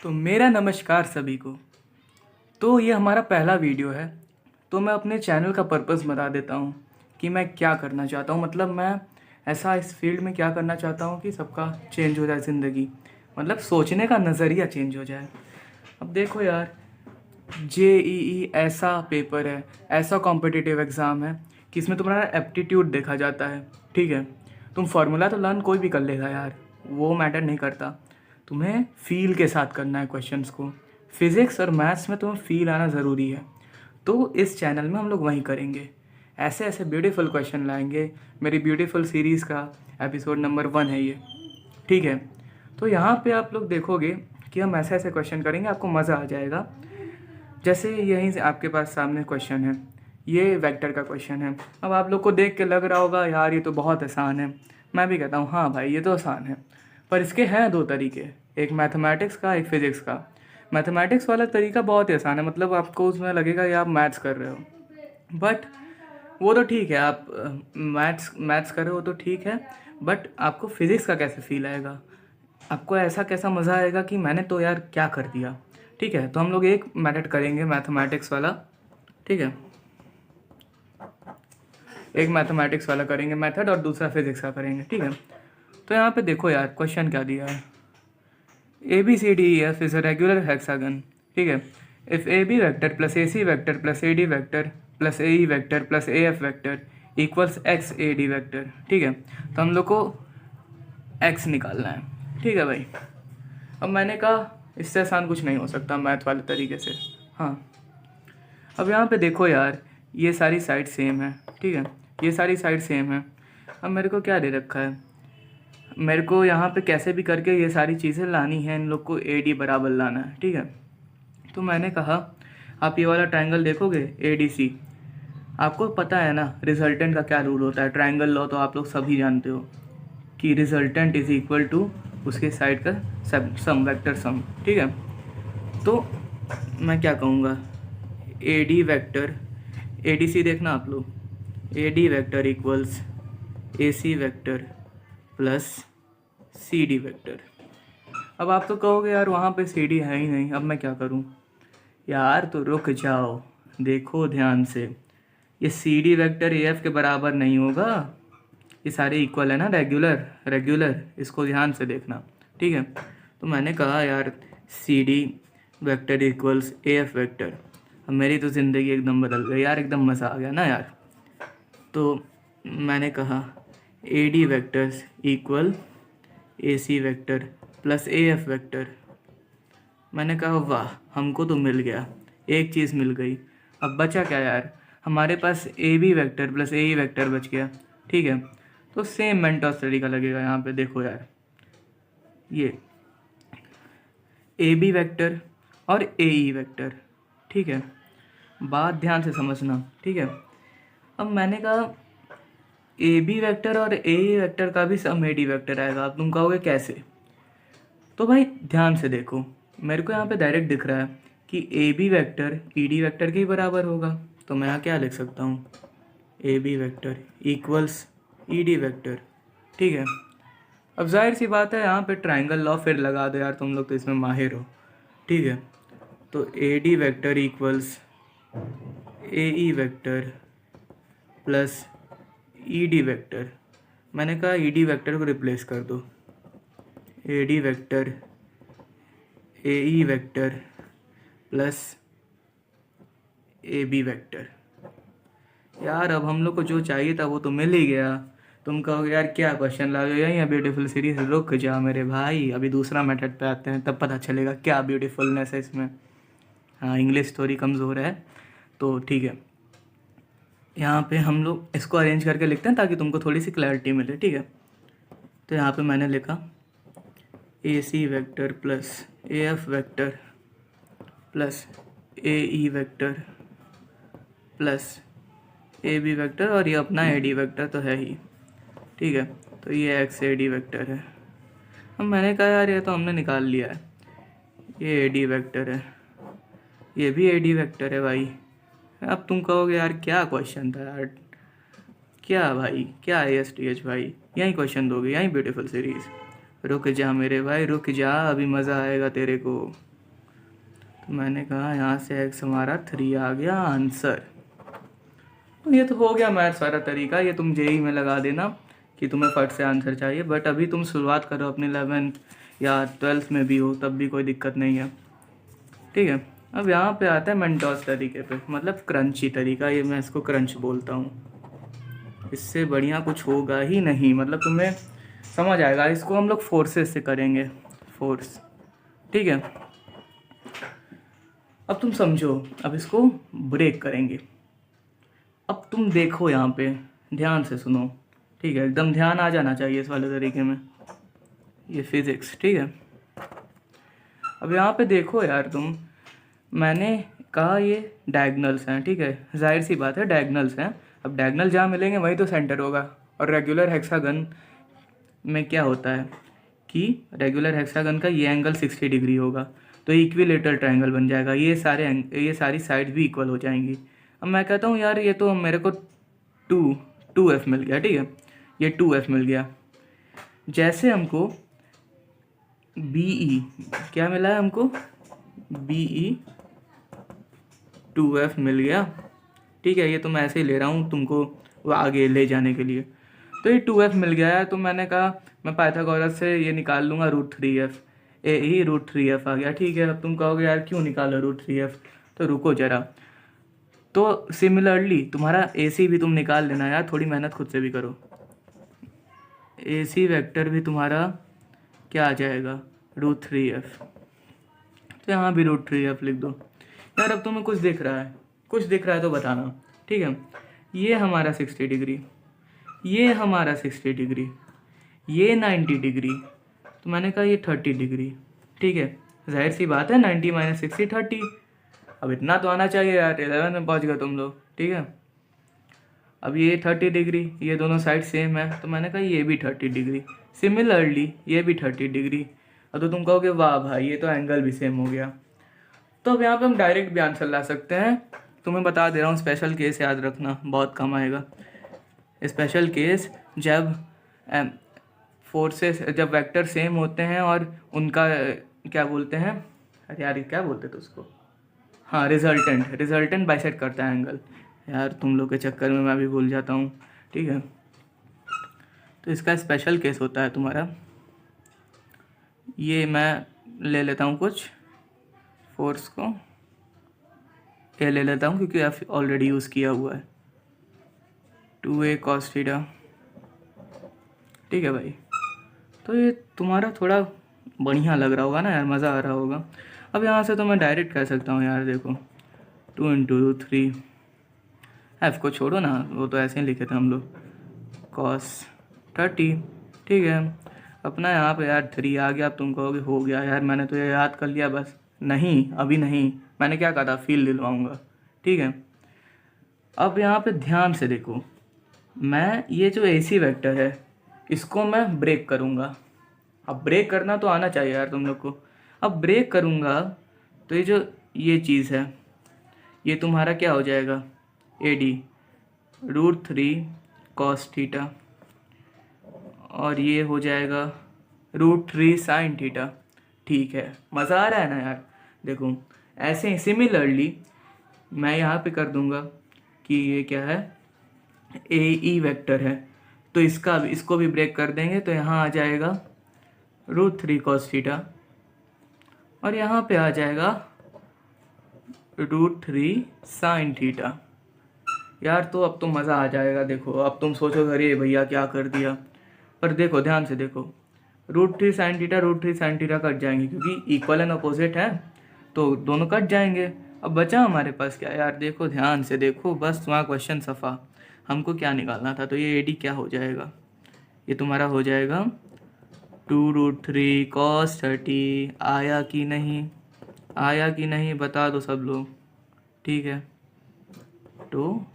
तो मेरा नमस्कार सभी को। तो ये हमारा पहला वीडियो है। तो मैं अपने चैनल का पर्पस बता देता हूँ कि मैं क्या करना चाहता हूँ। मतलब मैं ऐसा इस फील्ड में क्या करना चाहता हूँ कि सबका चेंज हो जाए ज़िंदगी। मतलब सोचने का नज़रिया चेंज हो जाए। अब देखो यार, JEE ऐसा पेपर है, ऐसा कॉम्पिटिटिव एग्ज़ाम है कि इसमें तुम्हारा एप्टीट्यूड देखा जाता है। ठीक है, तुम फार्मूला तो लर्न कोई भी कर लेगा यार, वो मैटर नहीं करता। तुम्हें फील के साथ करना है क्वेश्चंस को। फिज़िक्स और मैथ्स में तुम्हें फील आना ज़रूरी है। तो इस चैनल में हम लोग वही करेंगे, ऐसे ऐसे ब्यूटीफुल क्वेश्चन लाएंगे। मेरी ब्यूटीफुल सीरीज़ का एपिसोड नंबर 1 है ये। ठीक है, तो यहाँ पे आप लोग देखोगे कि हम ऐसे ऐसे क्वेश्चन करेंगे, आपको मज़ा आ जाएगा। जैसे यहीं से आपके पास सामने क्वेश्चन है, ये वेक्टर का क्वेश्चन है। अब आप लोग को देख के लग रहा होगा यार ये तो बहुत आसान है। मैं भी कहता हूँ हाँ भाई ये तो आसान है, पर इसके हैं दो तरीके, एक मैथमेटिक्स का, एक फिज़िक्स का। मैथमेटिक्स वाला तरीका बहुत ही आसान है, मतलब आपको उसमें लगेगा कि आप मैथ्स कर रहे हो। बट वो तो ठीक है, आप मैथ्स कर रहे हो तो ठीक है, बट आपको फिज़िक्स का कैसे फील आएगा, आपको ऐसा कैसा मज़ा आएगा कि मैंने तो यार क्या कर दिया। ठीक है, तो हम लोग एक मेथड करेंगे मैथमेटिक्स वाला। ठीक है, एक मैथमेटिक्स वाला करेंगे मेथड और दूसरा फिजिक्स का करेंगे। ठीक है, तो यहाँ पे देखो यार क्वेश्चन क्या दिया है। ABCDEF is a regular hexagon. ठीक है, if AB vector plus AC vector plus AD vector plus AE vector plus AF vector equals XAD vector. ठीक है, तो हम लोग को X निकालना है। ठीक है भाई, अब मैंने कहा इससे आसान कुछ नहीं हो सकता मैथ वाले तरीके से। हाँ, अब यहाँ पे देखो यार, ये सारी साइड सेम है। ठीक है, ये सारी साइड सेम है। अब मेरे को क्या दे रखा है, मेरे को यहाँ पे कैसे भी करके ये सारी चीज़ें लानी है, इन लोग को AD बराबर लाना है। ठीक है, तो मैंने कहा आप ये वाला ट्रायंगल देखोगे ADC, आपको पता है ना रिजल्टेंट का क्या रूल होता है। ट्रायंगल लॉ तो आप लोग सभी जानते हो कि रिजल्टेंट इज इक्वल टू उसके साइड का सम, वेक्टर सम। ठीक है, तो मैं क्या कहूँगा, AD वेक्टर, ADC देखना आप लोग, AD vector equals AC vector plus CD vector. अब आप तो कहोगे यार वहाँ पे CD है ही नहीं, अब मैं क्या करूँ यार। तो रुक जाओ, देखो ध्यान से, ये CD वेक्टर AF के बराबर नहीं होगा। ये सारे इक्वल है ना, रेगुलर रेगुलर, इसको ध्यान से देखना। ठीक है, तो मैंने कहा यार CD vector equals AF vector. अब मेरी तो ज़िंदगी एकदम बदल गई यार, एकदम मज़ा आ गया ना यार। तो मैंने कहा AD vectors equal AC vector plus AF vector. मैंने कहा वाह, हमको तो मिल गया, एक चीज़ मिल गई। अब बचा क्या यार, हमारे पास AB vector plus AE vector बच गया। ठीक है, तो सेम मेंटोस तरीका लगेगा यहाँ पे। देखो यार, ये AB वेक्टर और AE वेक्टर। ठीक है, बात ध्यान से समझना। ठीक है, अब मैंने कहा AB वेक्टर और AE वेक्टर का भी सम AD वेक्टर आएगा। अब तुम कहोगे कैसे, तो भाई ध्यान से देखो, मेरे को यहाँ पे डायरेक्ट दिख रहा है कि AB वेक्टर ED वेक्टर के ही बराबर होगा। तो मैं यहाँ क्या लिख सकता हूँ, AB vector equals ED vector. ठीक है, अब जाहिर सी बात है यहाँ पे ट्रायंगल लॉ फिर लगा दो यार, तुम लोग तो इसमें माहिर हो। ठीक है, तो AD vector equals AE vector plus ED vector. मैंने कहा ED वेक्टर को रिप्लेस कर दो, AD vector AE vector plus AB vector. यार अब हम लोग को जो चाहिए था वो तो मिल ही गया। तुम कहोगे यार क्या क्वेश्चन ला गए, यही है ब्यूटीफुल सीरीज। रुक जा मेरे भाई, अभी दूसरा मेथड पे आते हैं, तब पता चलेगा क्या ब्यूटीफुलनेस है इसमें। हाँ, इंग्लिश थोड़ी कमज़ोर है तो ठीक है। यहाँ पे हम लोग इसको अरेंज करके लिखते हैं ताकि तुमको थोड़ी सी क्लैरिटी मिले। ठीक है, तो यहाँ पे मैंने लिखा AC vector plus AF vector plus AE vector plus AB vector, और ये अपना AD वेक्टर तो है ही। ठीक है, तो ये XAD वेक्टर है। अब मैंने कहा यार ये तो हमने निकाल लिया है, ये AD वेक्टर है, ये भी AD वेक्टर है भाई। अब तुम कहोगे यार क्या क्वेश्चन था यार, क्या भाई क्या ASTH भाई, यही क्वेश्चन दोगे, यही ब्यूटीफुल सीरीज़। रुक जा मेरे भाई रुक जा, अभी मज़ा आएगा तेरे को। तो मैंने कहा यहाँ से x हमारा 3 आ गया आंसर। ये तो हो गया मैथ सारा तरीका, ये तुम जेई में लगा देना कि तुम्हें फट से आंसर चाहिए। बट अभी तुम शुरुआत करो अपनी 11th या 12th में भी हो तब भी कोई दिक्कत नहीं है, ठीक है। अब यहाँ पे आता है मेंटोस तरीके पे, मतलब क्रंची तरीका, ये मैं इसको क्रंच बोलता हूँ। इससे बढ़िया कुछ होगा ही नहीं, मतलब तुम्हें समझ आएगा। इसको हम लोग फोर्सेस से करेंगे, फोर्स, ठीक है। अब तुम समझो, अब इसको ब्रेक करेंगे। अब तुम देखो यहाँ पे, ध्यान से सुनो, ठीक है, एकदम ध्यान आ जाना चाहिए इस वाले तरीके में, ये फिज़िक्स, ठीक है। अब यहाँ पे देखो यार तुम, मैंने कहा ये डायगनल्स हैं, ठीक है, जाहिर सी बात है डायगनल्स हैं। अब डायगनल जहाँ मिलेंगे वही तो सेंटर होगा। और रेगुलर हेक्सागन में क्या होता है कि रेगुलर हेक्सागन का ये एंगल 60 डिग्री होगा, तो इक्विलेटरल ट्रायंगल बन जाएगा। ये सारी साइड भी इक्वल हो जाएंगी। अब मैं कहता हूँ यार ये तो मेरे को 2F मिल गया, ठीक है, ये 2F मिल गया। जैसे हमको BE क्या मिला है, हमको BE 2F मिल गया, ठीक है। ये तो मैं ऐसे ही ले रहा हूँ तुमको वो आगे ले जाने के लिए। तो ये 2F मिल गया है, तो मैंने कहा मैं पाइथागोरस से ये निकाल लूँगा √3F, AE √3F आ गया, ठीक है। अब तुम कहोगे यार क्यों निकालो √3F, तो रुको ज़रा। तो सिमिलरली तुम्हारा AC भी तुम निकाल लेना यार, थोड़ी मेहनत खुद से भी करो। AC वेक्टर भी तुम्हारा क्या आ जाएगा, √3F, तो यहाँ भी √3F लिख दो यार। अब तुम्हें कुछ दिख रहा है तो बताना, ठीक है। ये हमारा 60 डिग्री, ये हमारा 60 डिग्री, ये 90 डिग्री, तो मैंने कहा ये 30 डिग्री, ठीक है। जाहिर सी बात है 90 - 60 30। अब इतना तो आना चाहिए यार, 11 में पहुँच गए तुम लोग, ठीक है। अब ये 30 डिग्री, ये दोनों साइड सेम है, तो मैंने कहा ये भी 30 डिग्री, सिमिलरली ये भी 30 डिग्री। अब तो तुम कहोगे वाह भाई ये तो एंगल भी सेम हो गया। तो अब यहाँ पे हम डायरेक्ट भी आंसर ला सकते हैं। तुम्हें बता दे रहा हूँ, स्पेशल केस याद रखना, बहुत कम आएगा। स्पेशल केस जब फोर्सेस, जब वेक्टर सेम होते हैं और उनका क्या बोलते हैं, अरे यार क्या बोलते थे उसको, हाँ रिजल्टेंट बाइसेक्ट करता है एंगल। यार तुम लोग के चक्कर में मैं भी भूल जाता हूँ, ठीक है। तो इसका स्पेशल केस होता है तुम्हारा, ये मैं ले लेता हूँ कुछ फोर्स को, ये ले लेता हूँ क्योंकि F ऑलरेडी यूज़ किया हुआ है, 2A cos थीटा, ठीक है भाई। तो ये तुम्हारा थोड़ा बढ़िया लग रहा होगा ना यार, मज़ा आ रहा होगा। अब यहाँ से तो मैं डायरेक्ट कह सकता हूँ यार, देखो 2 × 3, F को छोड़ो ना, वो तो ऐसे ही लिखे थे हम लोग, cos 30, ठीक है। अपना यहाँ पे यार 3 आ गया। अब तुम कहोगे हो गया यार, मैंने तो ये याद कर लिया बस। नहीं, अभी नहीं, मैंने क्या कहा था, फील दिलवाऊंगा, ठीक है। अब यहाँ पे ध्यान से देखो, मैं ये जो AC वेक्टर है इसको मैं ब्रेक करूँगा। अब ब्रेक करना तो आना चाहिए यार तुम लोग को। अब ब्रेक करूँगा तो ये चीज़ है, ये तुम्हारा क्या हो जाएगा, AD √3 cos थीटा, और ये हो जाएगा √3 sin थीटा, ठीक है। मज़ा आ रहा है ना यार। देखो ऐसे ही सिमिलरली मैं यहाँ पे कर दूँगा कि ये क्या है, AE वेक्टर है, तो इसको भी ब्रेक कर देंगे, तो यहाँ आ जाएगा √3 cos थीटा, और यहाँ पे आ जाएगा √3 sin थीटा। यार तो अब तो मज़ा आ जाएगा। देखो अब तुम सोचो अरे भैया क्या कर दिया, पर देखो ध्यान से देखो, √3 sin theta √3 sin theta cut जाएंगे क्योंकि इक्वल एंड अपोजिट है, तो दोनों कट जाएंगे। अब बचा हमारे पास क्या यार, देखो ध्यान से देखो, बस तुम्हारा क्वेश्चन सफ़ा, हमको क्या निकालना था। तो ये AD क्या हो जाएगा, ये तुम्हारा हो जाएगा 2√3 cos 30। आया कि नहीं बता दो सब लोग, ठीक है। तो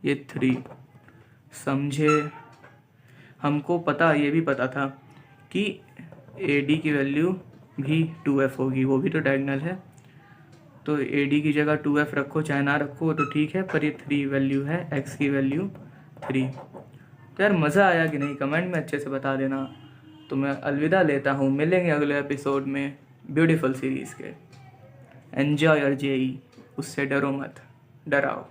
ये 3 समझे। हमको पता, ये भी पता था कि AD की वैल्यू भी 2F होगी, वो भी तो डायगोनल है, तो AD की जगह 2F रखो चाहे ना रखो तो ठीक है, पर ये 3 वैल्यू है, X की वैल्यू 3। तो यार मज़ा आया कि नहीं, कमेंट में अच्छे से बता देना। तो मैं अलविदा लेता हूँ, मिलेंगे अगले एपिसोड में ब्यूटीफुल सीरीज़ के। एन्जॉय योर जेई, उससे डरो मत, डराओ।